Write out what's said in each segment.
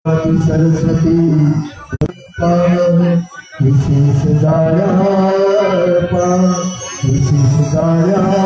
सरस्वती विशेष गाया विशेष गाया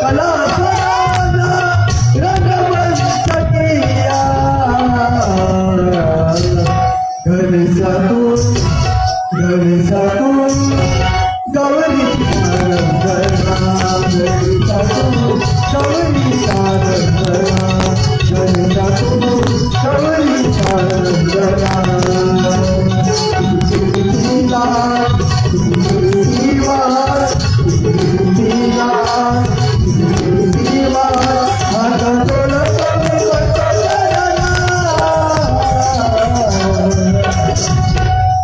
कला गणेशा तू गणेशा तू गौरी सारंगना गणेशा तू गौरी सारंगना गणेशा तू गौरी सारंगना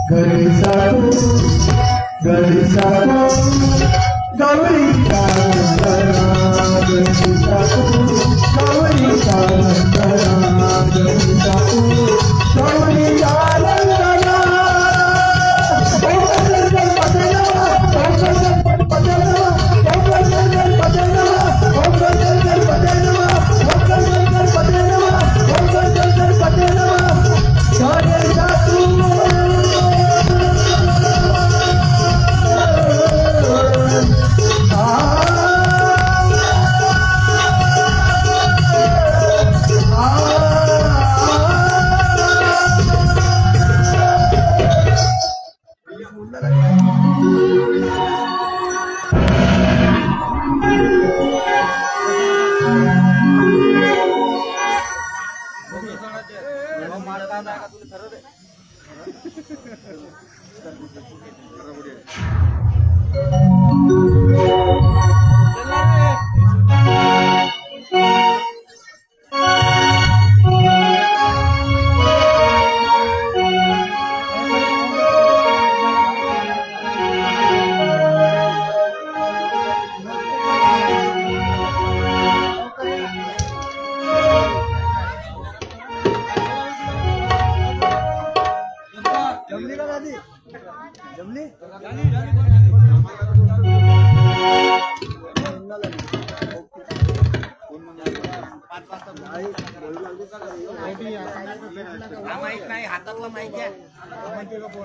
गणेशा तू गणेशा तू गौरी सारंगना गणेशा तू गौरी सारंगना गणेशा तू गौरी सारंगना नाही हातातला माहिती आहे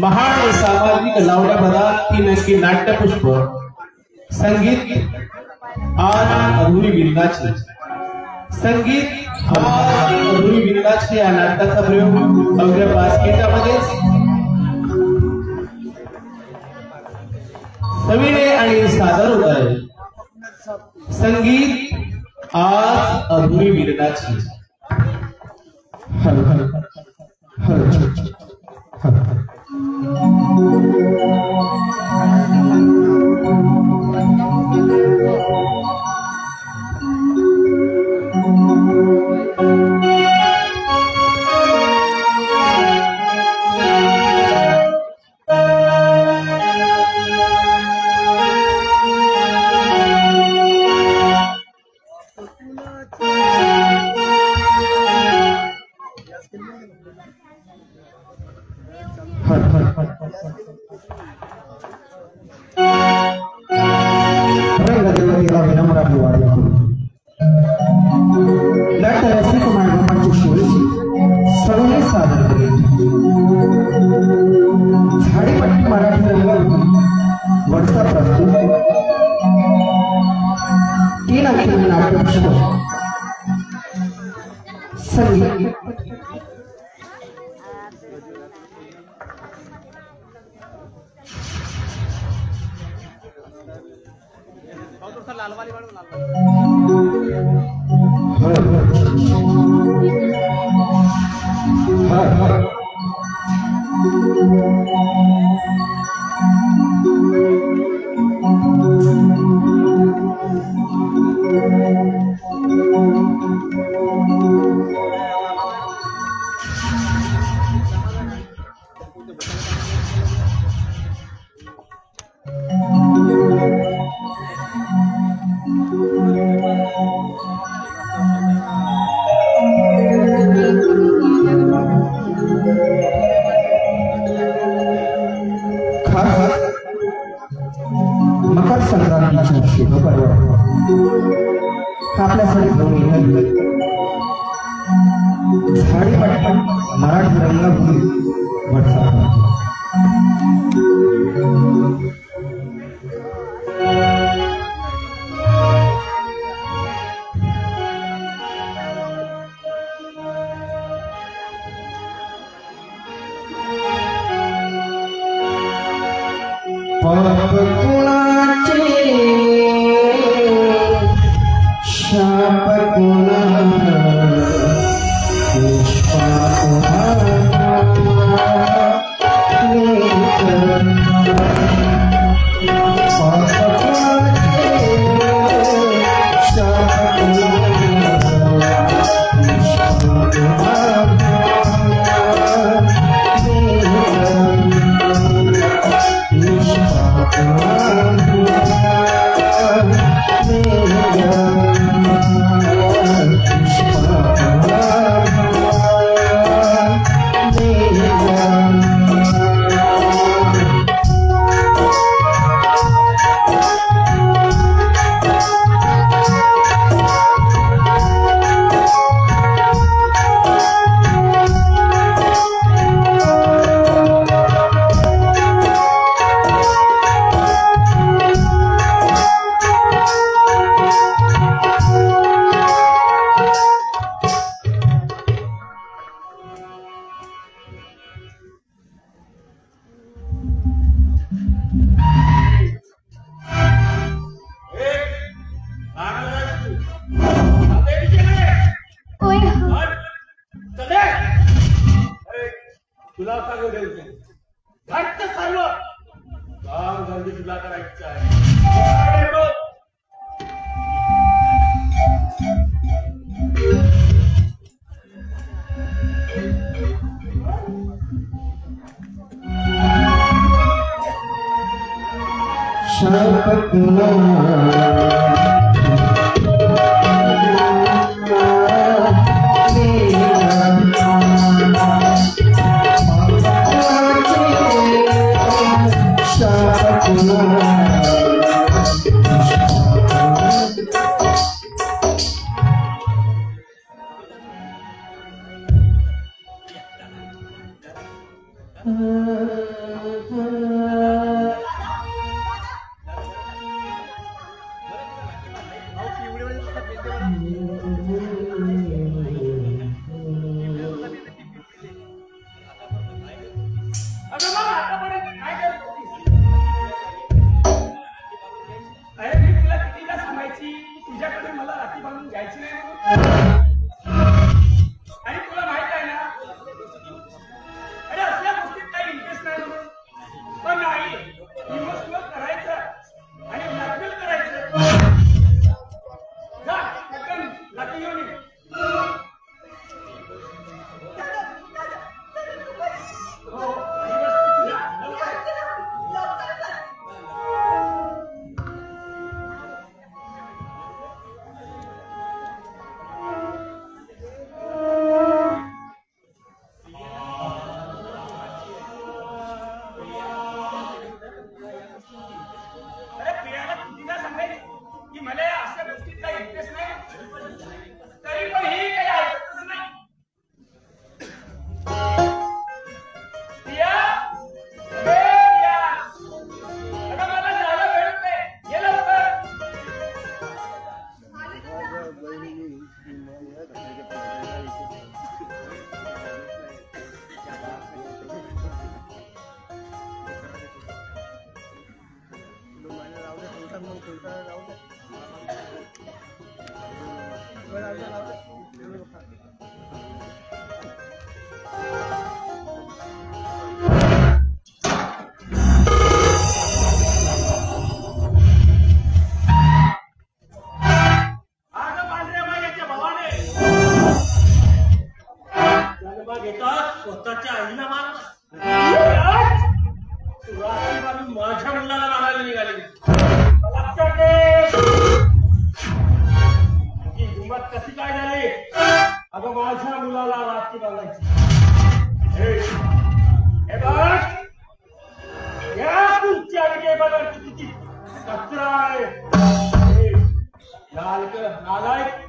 महान सामाजिक लावण्या भरात ती नक्की नाट्यपुष्प संगीत आज अधुरी विंदाची संगीत आज अधुरी विंदाची या नाटकाचा प्रयोग अवघ्या 5 मिनिटांमध्ये सादर होत आहे संगीत आज अधुरी विरणाची। हर हर हर हर हर रंगदेवतेला विनम्र अभिवादन। नाट्य रसिक मायबापांची शिवशी सगळे सादर करेल। झाडीपट्टी मराठी रंगभूमी वरचा प्रस्तुत 3 अंकी नाट्यपुष्प संगीत मकर संक्रांतीची शुभ पर्व आपल्यासाठी घेऊन येईल झाडीपट्टी मराठी रंगभूमी वरचा पाप कुणाचे शाप कुणाला निष्पाप तुला सांगू द्यायचं घट्ट सर्व काम धंदे तुला करायचं आहे। शाप स्वतःच्या आईला मारला माझ्या मुलाला मारायला निघाली हिंमत कशी काय झाली अगं माझ्या मुलाला रात्री बांधायची हे बघ या तुमची आगे बघा किती कचरा आहे नालायक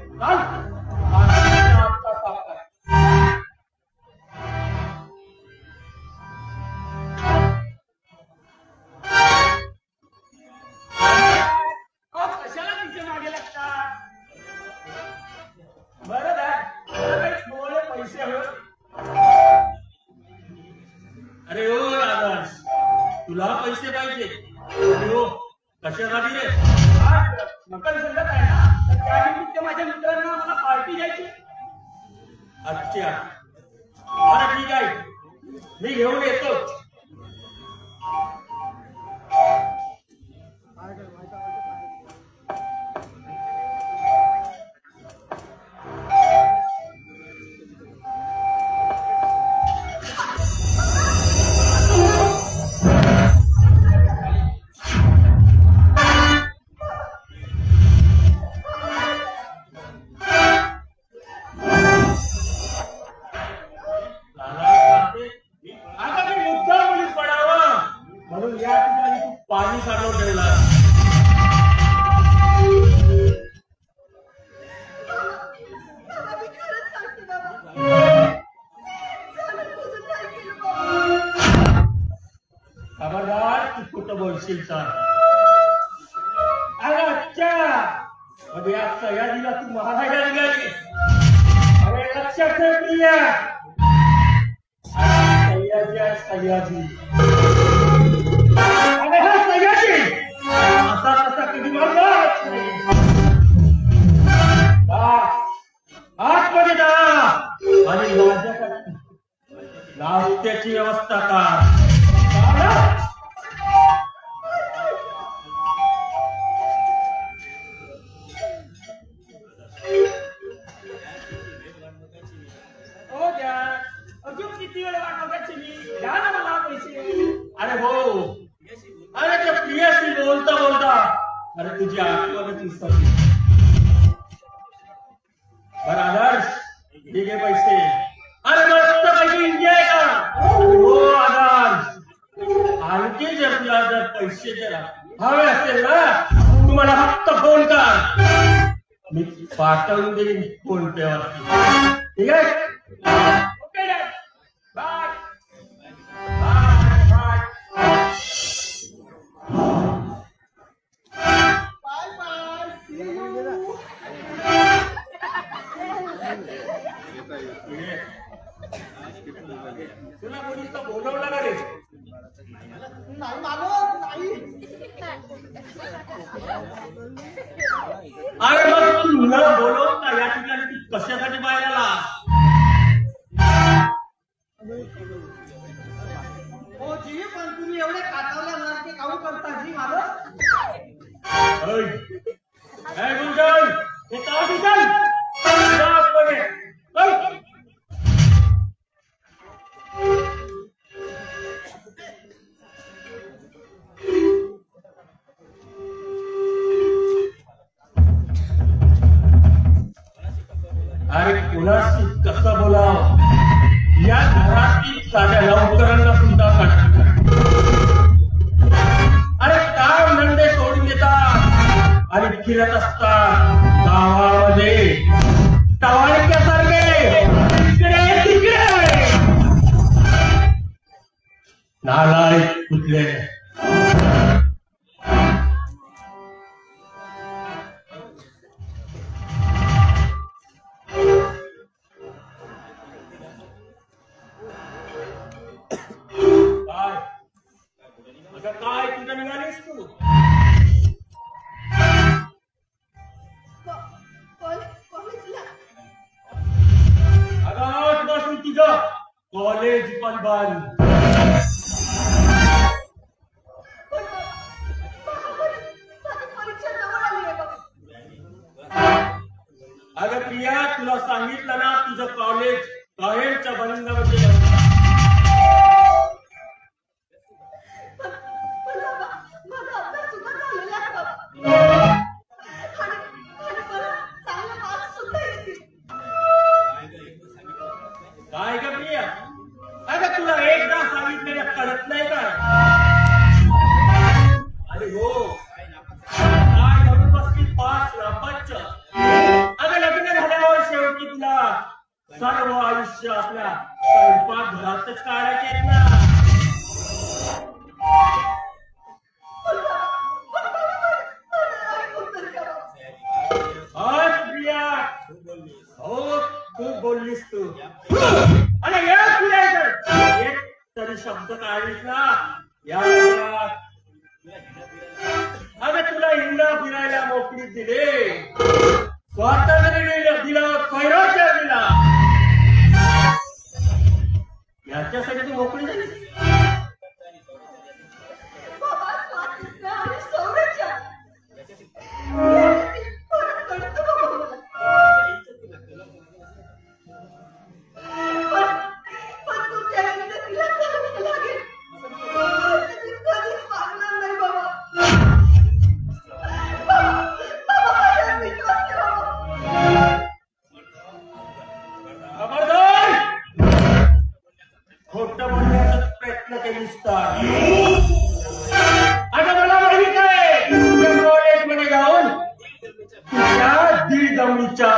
अरे हो आदर्श तुला पैसे पाहिजे हो कशासाठी रे मकर संगत आहे ना तर त्यानिमित्त माझ्या मित्रांना मला पार्टी द्यायची अच्छा बरं ठीक आहे मी घेऊन येतो पाणी साठवून ठेवला खबरदार तू कुठं बोलशील तर अरे अच्छा म्हणजे या सह्याद्रीला तू महाराजा निघाली अरे लक्षात ठेव प्रिया सह्याद्री आहे सह्याद्री अरे हा सह्याद्री असा तसा कधी मारला आतमध्ये जा आणि नाश्त्याची व्यवस्था कर अजून किती वेळ वाट बघायची मी द्या ना मला पैसे अरे हो अरे त्या प्रियाशी बोलता बोलता अरे तुझी आठवणच विसरली बरं आदर्श हे घे पैसे अरे मस्त पैकी एन्जॉय कर हो आदर्श आणखी जर तुला जर पैसे जर हवे असेल ना तुम्हाला फक्त फोन कर मी पाठवून देईन फोन पे वरती ठीक आहे ओके बाय बाय तुला कोणी तर बोलवलं ना रे नाही मालक नाही अरे मग तुला बोलव का या ठिकाणी तू कशासाठी बाहेर आला हो जी पण तुम्ही एवढे काटावल्या सारखे काहून करता जी मालक गुंजन हे का गुंजन अरे कोणाशी कसं बोलावं या घरातील साध्या नौकरांना सुद्धा काढतात अरे काम धंदे सोडून देतात आणि फिरत असतात गावामध्ये टवाळक्यासारखे इकडे तिकडे नालायक कुठले काय तुझं निघालीस तू बंद. अगं प्रिया, तुला सांगितलं ना तुझं कॉलेज कायमच्या बंदामध्ये काय ग प्रिया? अगं तुला एकदा सांगितलेलं कळत नाही का? अरे हो, काय म्हणून बसली 5 नापास. अगं लग्न झाल्यावर शेवटी तुला सर्व आयुष्य आपल्या स्वयंपाक घरातच काढायचे आहेत ना. प्रिया, हो खूप बोललीस तू. आणि एक तरी शब्द काढलीस ना या. अगं तुला हिंडा फिरायला मोकळी दिले, स्वातंत्र्य दिला, स्वराज्य दिला, याच्यासाठी तू मोकळी झाली. खोटं बोलण्याचा प्रयत्न केलीस तर आता मला माहित आहे कॉलेजमध्ये जाऊन तुझ्या दीडदमीच्या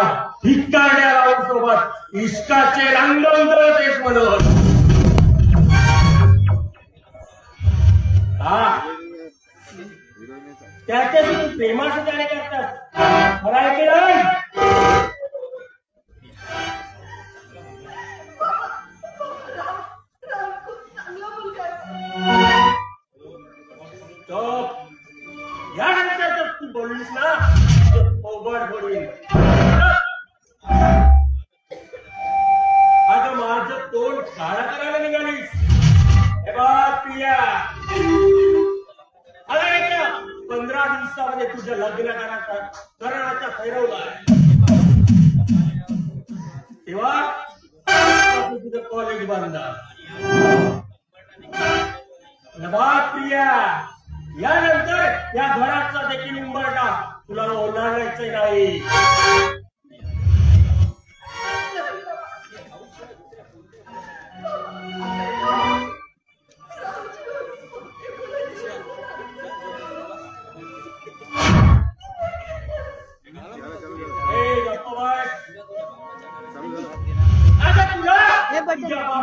भिकारड्या राऊंड इश्काचे रंगवून करतेस म्हणून. त्याच्याशी तू प्रेमाचं जाणे करतात खरं आहे की नाही? यानंतर तू बोललीस ना ओबड होईल. अगं माझं तोंड काळा करायला निघालीस. हे बघ प्रिया, अरे 15 दिवसामध्ये तुझं लग्न करण्याचा ठरवलाय तेव्हा तुझं कॉलेज बंद. प्रिया, यानंतर या घराचा देखील उंबरठा तुला ओलांडायचं नाही.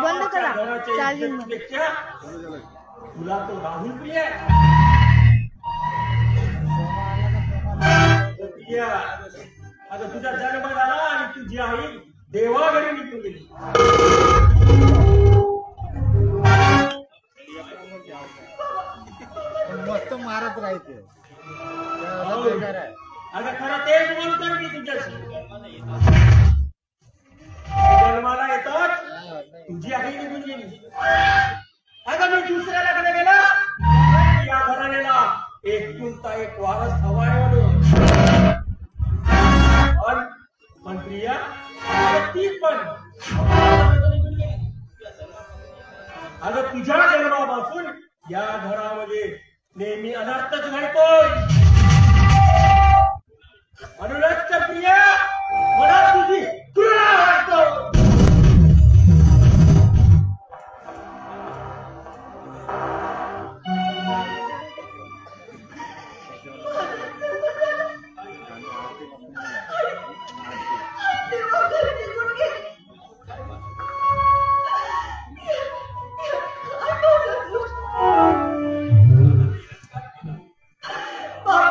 बंद करा चार्जिंग. तुला तो राहुल प्रिया आता तुझा जन्म झाला आणि तुझी आई देवाघरी निघून गेली. मस्त मारत राहायचे. अगं खरं तेच बोलतो मी तुझ्याशी. जन्माला येतात तुझी आई निघून गेली. अगं मी दुसऱ्या लग्न गेला या घराण्याला एकुलता एक वारस हवाय म्हणून. पण प्रिया ती पण अगं तुझ्या जन्मापासून या घरामध्ये नेहमी अनर्थच घडतोय. म्हणूनच प्रिया मला तुझी तुला वाटतो. बाबा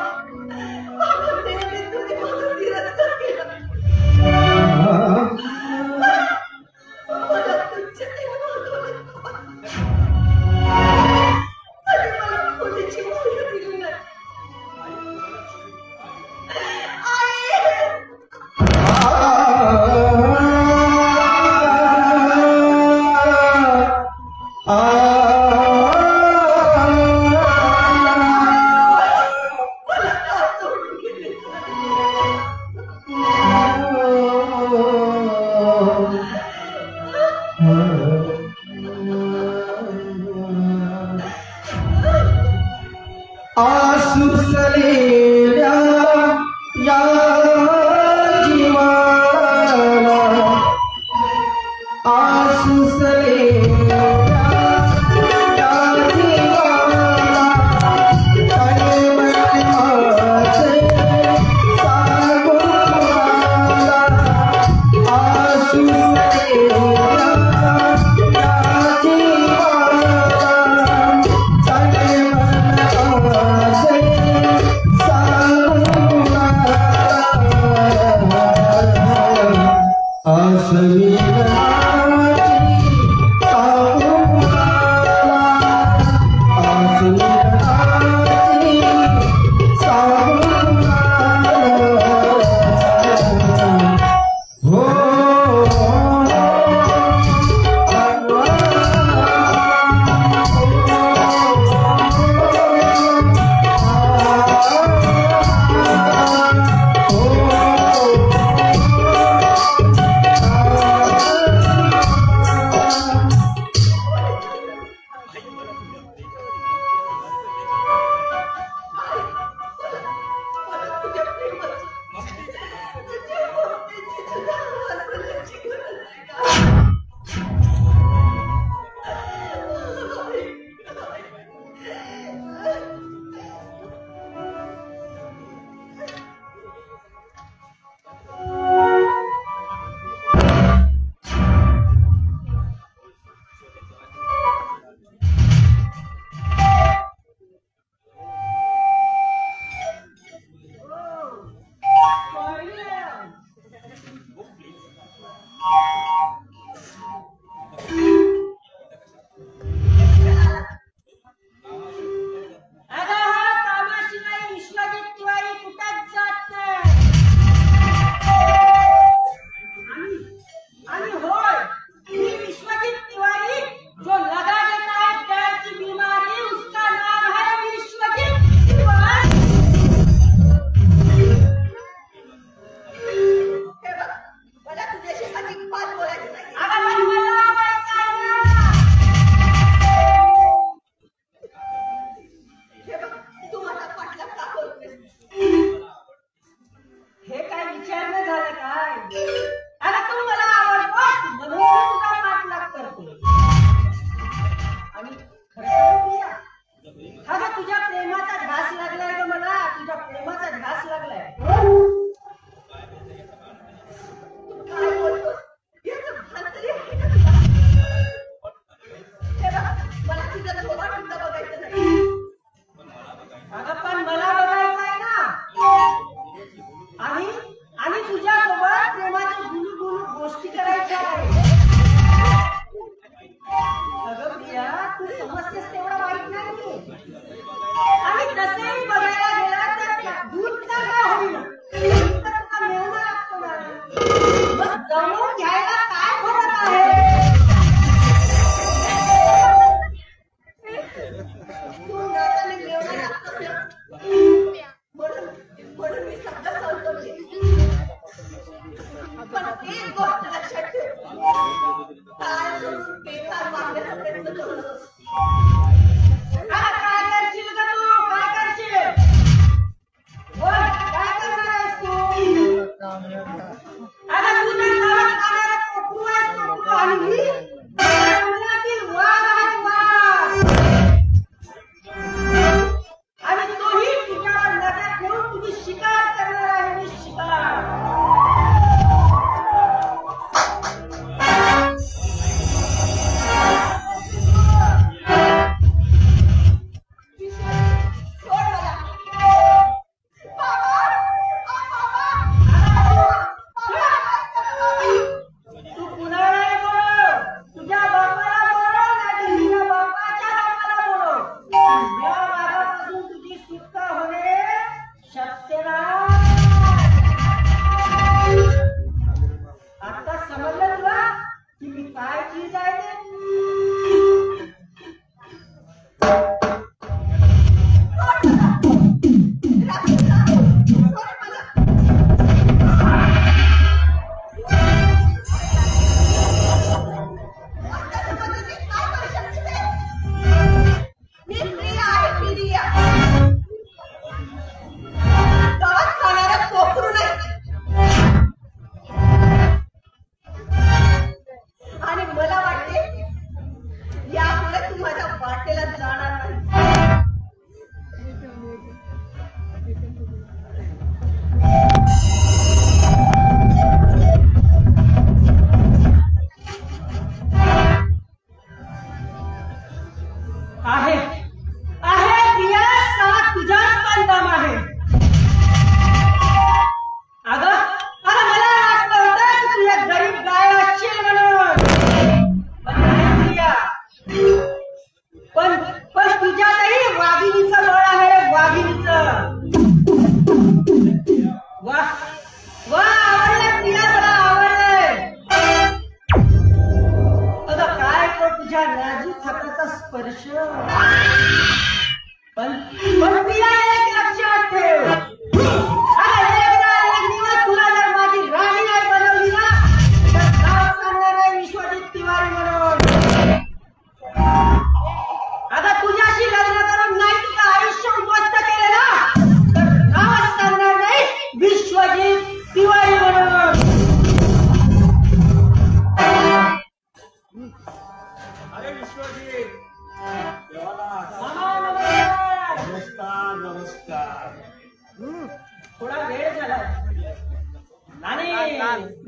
आसुसलेल्या या जीवाला आसुसलेल्या या जीवाला तळमळ माझे सागुणाला आसुसलेल्या या जीवाला आणि तोही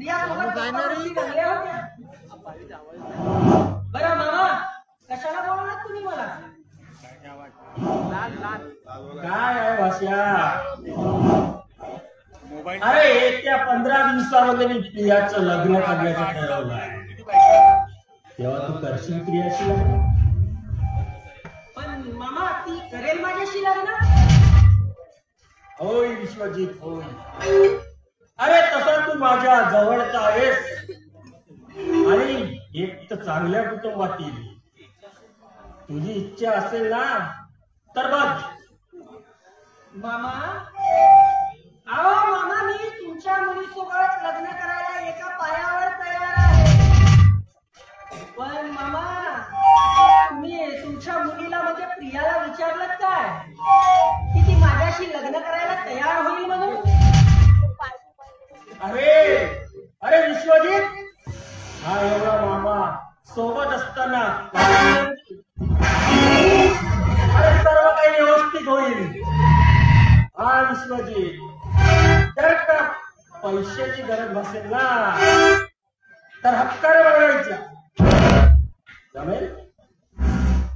प्रियासोबत गप्पा-गोष्टी रंगल्या होत्या. बरं मामा, कशाला बोलवलात तुम्ही मला? काय आहे भाषा? अरे येत्या 15 दिवसामध्ये मी प्रियाचं लग्न करण्याचं ठरवलं आहे. तेव्हा तू करशील प्रियाशी लग्न? पण मामा, ती करेल माझ्याशी लग्न? होय विश्वजित होय. अरे तसा तू माझ्या जवळचा आहेस आणि एक तर चांगल्या कुटुंबातील. तुझी इच्छा असेल ना तर बघ. मामा, अहो मामा, मी तुमच्या मुलीसोबत लग्न करायला एका पायावर तयार आहे. पण मामा, तुम्ही तुमच्या मुलीला म्हणजे प्रियाला विचारलं काय की ती माझ्याशी लग्न करायला तयार होईल म्हणून? अरे अरे विश्वजित, हा एवढा मामा सोबत असताना अरे सर्व काही व्यवस्थित होईल. हा विश्वजित, जर का पैशाची गरज भासेल ना तर हक्काने बघायच्या. जमेल?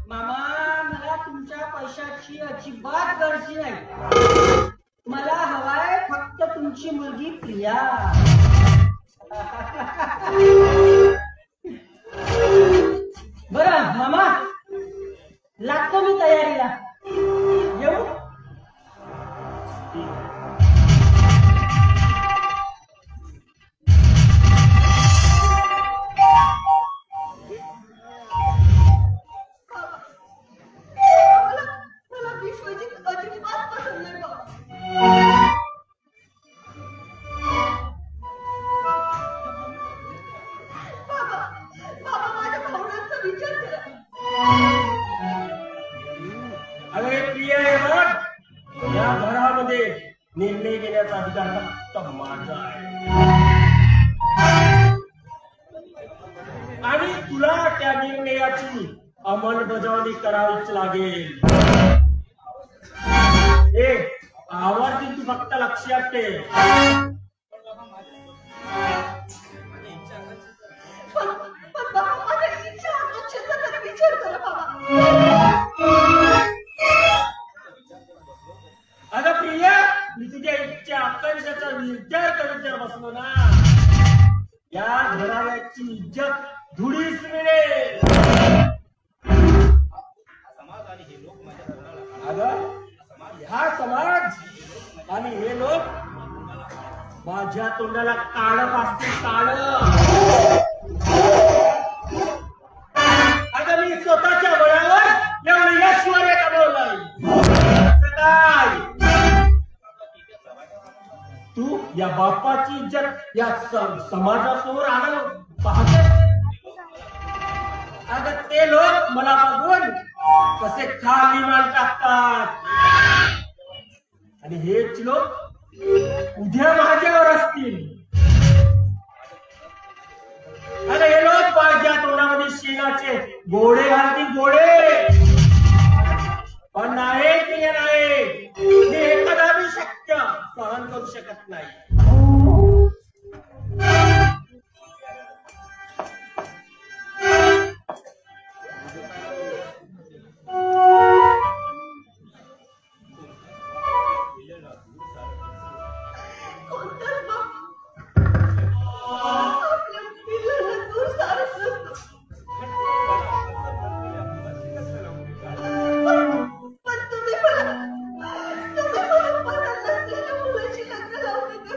मामा, मला तुमच्या पैशाची अजिबात गरज नाही. मला हवाय फक्त तुमची मुलगी प्रिया. बरं मामा, लागतो मी तयारीला. येऊ? अरे प्रिया आहे बघ, या घरामध्ये निर्णय घेण्याचा अधिकार फक्त माझा आहे आणि तुला त्या निर्णयाची अंमलबजावणी करावीच लागेल. आवर्ती तू फक्त लक्षात ठेव. अगं प्रिया, मी तुझ्या इच्छा आकांक्षाचा विचार करत जर बसलो ना, या घराण्याची इज्जत धुळीस मिळेल. अगं हा समाज आणि हे लोक माझ्या तोंडाला काळं असतील, काळं. अगं मी स्वतःच्या बळावर एवढं ऐश्वर्य कमवलंय. काय तू या बापाची इज्जत या समाजासमोर आणलं पाहते? अगं ते लोक मला बघून कसे खाली मान टाकतात आणि हेच लोक उद्या माझ्यावर असतील. अरे हे लोक माझ्या तोंडामध्ये शेणाचे गोडे घालतील, गोडे. पण नाही प्रिय, नाही, हे कदापि शक्य सहन करू शकत नाही. पण तुम्ही मला पसंत नसलेल्या मुलाची लग्न लावून देते.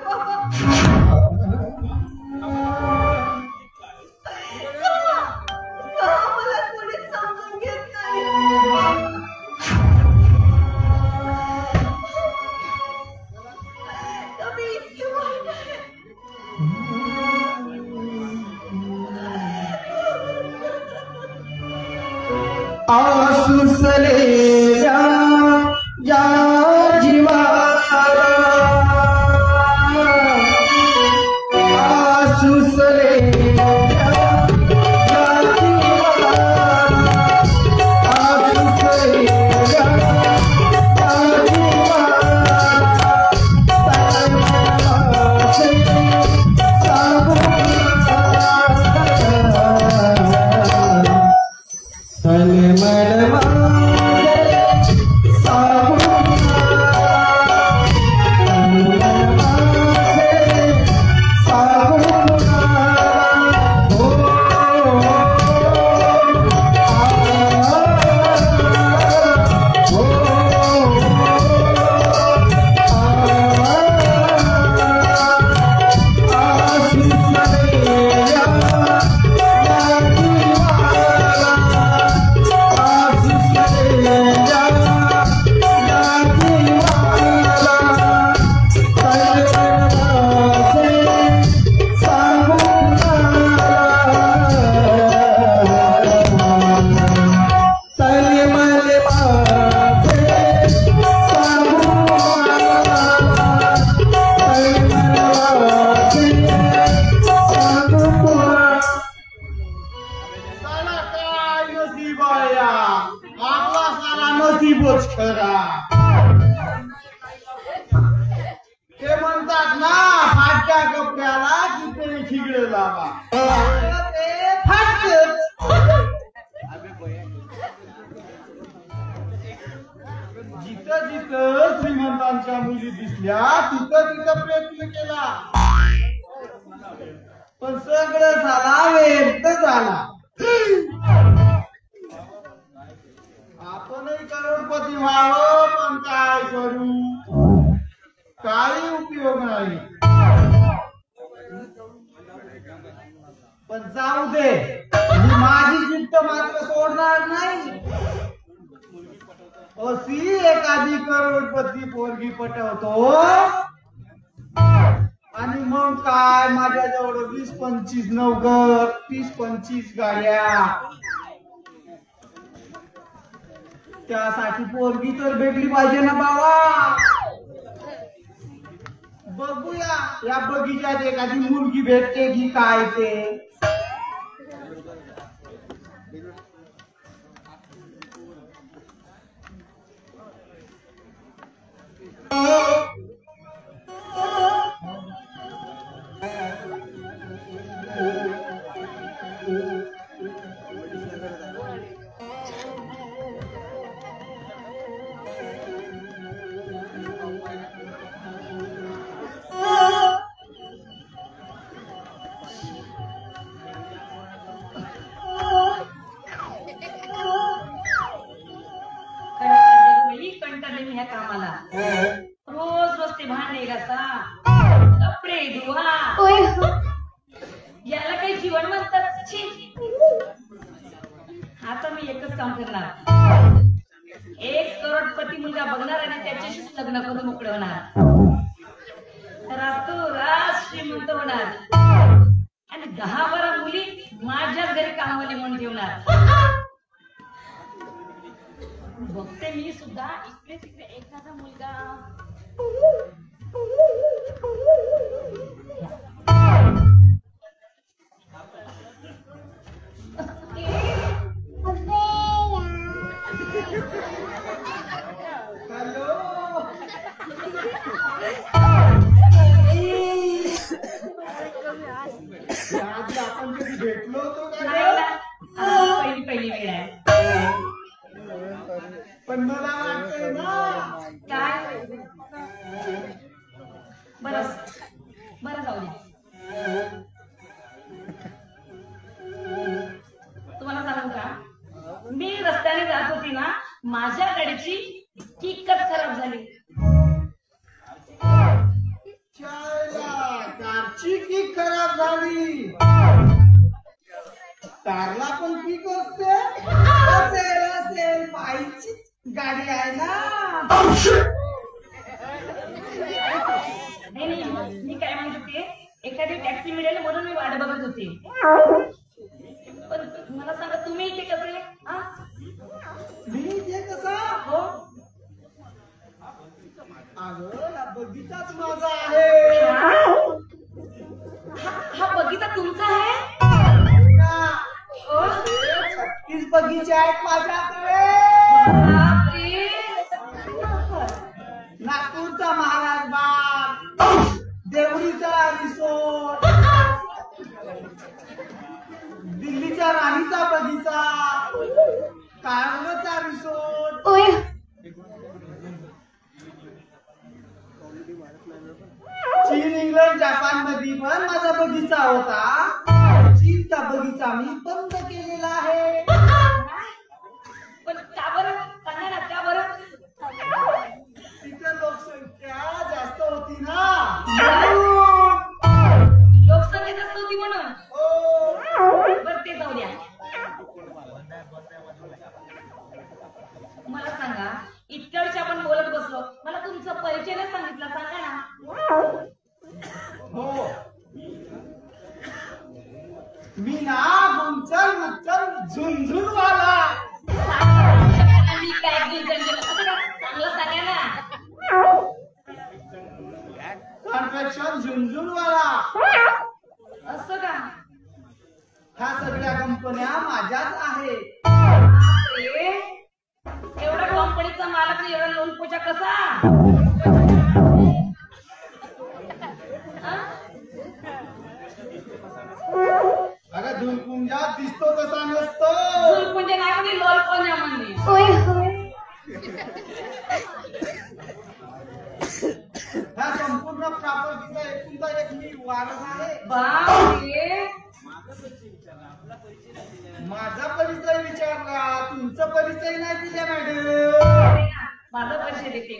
नसीबच खरा. ते म्हणतात ना, फाटक्या कपड्याला किती ठिगळे लावा, ते फाटकच. जिथं जिथं श्रीमंतांच्या मुली दिसल्या तिथं तिथं प्रयत्न केला, पण सगळं झाला व्यर्थ झाला. आपणही करोडपती व्हावं, पण काय करू, काही उपयोग नाही. पण जाऊ दे, मी माझी जिद्द मात्र सोडणार नाही. अशी एखादी करोडपती पोरगी पटवतो आणि मग काय, माझ्याजवळ 20-25 नौकर, 30-25 गाड्या. त्यासाठी पोरगी तर भेटली पाहिजे ना बाबा. बघूया या बगीच्यात एखादी मुलगी भेटते की काय ते. रोज रोज ते भांडे घासा, कपडे धुवा, याला काही जीवन म्हणतात. आता मी एकच काम करणार, 1 करोडपती मुलगा बघणार आणि त्याच्याशीच लग्न करून मोकळे होणार. रातोरात श्रीमंत होणार आणि 10-12 मुली माझ्याच घरी कामवाली म्हणून ठेवणार. बघते मी सुद्धा इकडे तिकडे एखादा मुलगा. आपण कधी भेटलो होतो पहिली वेळ आहे. पण मला वाटतंय ना काय, बरं जाऊ द्या. तुम्हाला सांगू का, मी रस्त्याने जात होती ना, माझ्या गाडीची किकच खराब झाली. कारची किक खराब झाली. कारला पण किक असते. असेल बाईची गाडी आहे ना. नाही, मी काय म्हणत होते, एखादी टॅक्सी मिळेल म्हणून मी वाट बघत होते. पण मला सांगा, तुम्ही इथे कसे? मी इथे कसा? हो, अगं हा बगीचाच माझा आहे. हा बगीचा तुमचा आहे? 36 बगीचे आहेत माझ्याकडे. नागपूरचा महाराज बाग, देवळीचा रिसोर्ट, दिल्लीचा राणीचा बगीचा, कारवारचा रिसोर्ट, चीन, इंग्लंड, जपान मध्ये पण माझा बगीचा होता. चीनचा बगीचा मी बंद केलेला आहे. पण का बरं सांगा ना, का बरं? तिथे लोकसंख्या जास्त होती ना. लोकसंख्या जास्त होती म्हणून? बरं, ते जाऊ द्या. मला सांगा, इतक्या वर्ष आपण बोलत बसलो, मला तुमचा परिचय नाही सांगितला, सांगा ना. हो, मी ना गुंचल झुंझुनवाला. मी काय चांगलं सांगा ना. कन्स्ट्रक्शन झुंझुनवाला. असं का? ह्या सगळ्या कंपन्या माझ्याच आहेत. एवढ्या कंपन्या कंपनीचा मालक एवढा लोन पोचा कसा? अगं झुलकुंजा दिसतो तसा नसतो. झुलकुंजे नाही म्हणजे लोल कोण्या म्हणणे. ह्या संपूर्ण प्रॉपर्टीचा एकुलता एक मी वारस आहे. बापरे. माझा परिचय विचारला, तुमचा परिचय नाही दिला मॅडम. माझा परिचय देते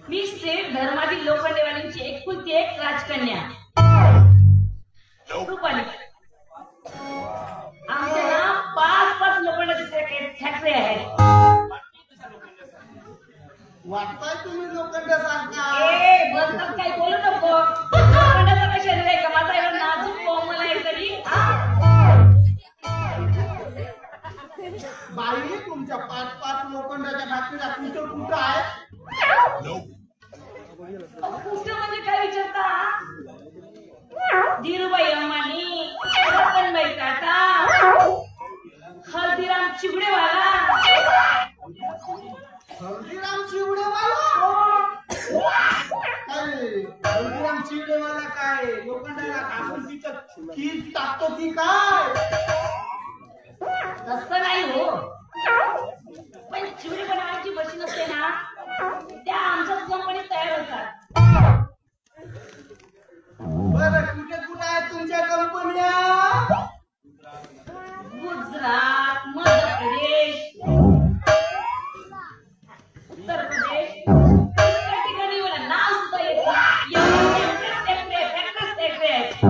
मी सेठ धर्मादी लोखंडेवाल्यांची एकुलती एक राजकन्या रुपाली. आमच्या ना 5 लोखंडाची फॅक्टरी आहेत. वाटताय तुम्ही लोखंडासारखा. बोलतात काही बोलू नको. लोखंडाचं काय शरीर आहे का? माझा एवढा नाजूक कोमल आहे तरी. बाई तुमच्या 5 लोखंडाच्या फॅक्टरीला कुठं आहे? कुठं म्हणजे काय विचारता? धीरूभाई अंबानी, रतनभाई टाटा, हल्दीराम चिवडेवाला. हल्दीराम चिवडेवाला काय? हल्दीराम चिवडेवाला काय लोखंडाला आपण तिथं खीस टाकतो की काय? तसं नाही हो. पण चिवडे बनवायची मशीन असते ना, त्या आमच्याच कंपनीत तयार होतात. बरं कुठे आहेत तुमच्या कंपन्या? गुजरात, मध्य प्रदेश, उत्तर प्रदेश, इतर ठिकाणी मला नाव सुद्धा येत नाही. फॅक्टरी आहेत.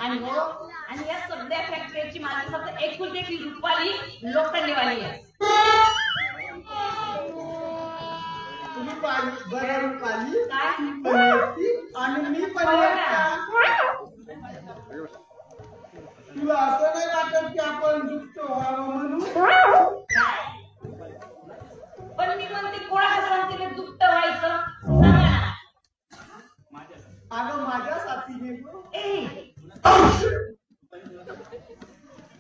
आणि हो, आणि या सगळ्या फॅक्टरीची मालक फक्त एकुलती एक रुपाली लोखंडेवाली आहे. तुम्ही बरं रुपाली काय? आणि मी पण तुला असं नाही वाटत की आपण दुःख व्हावं म्हणून? पण मी म्हणते कोणाला सांगते दुप्त व्हायचं? सांगा ना. अगं माझ्या साथीने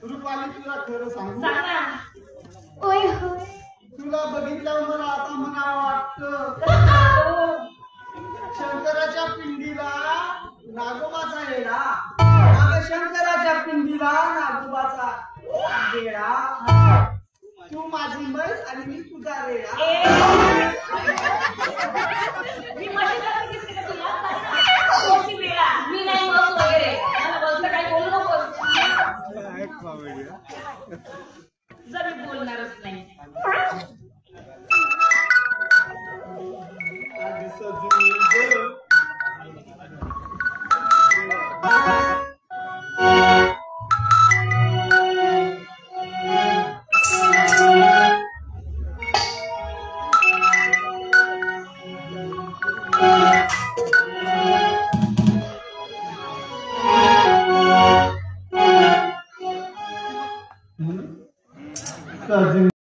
रुपाली तुला खरं सांगू, सांग ना. तुला बघितल्यावर मला आता म्हणावं वाटतं शंकराच्या पिंडीला नागोबाचा येडा. अगं शंकराच्या पिंडीला नागोबाचा येडा. तू माझी म्हैस आणि मी तुझा रेडा. मी म्हशीसारखी दिसते का तुला? कोणती वेळा? मी नाही म्हस वगैरे. मला बोलतं काही बोलू नकोस. तुझा मी बोलणारच नाही.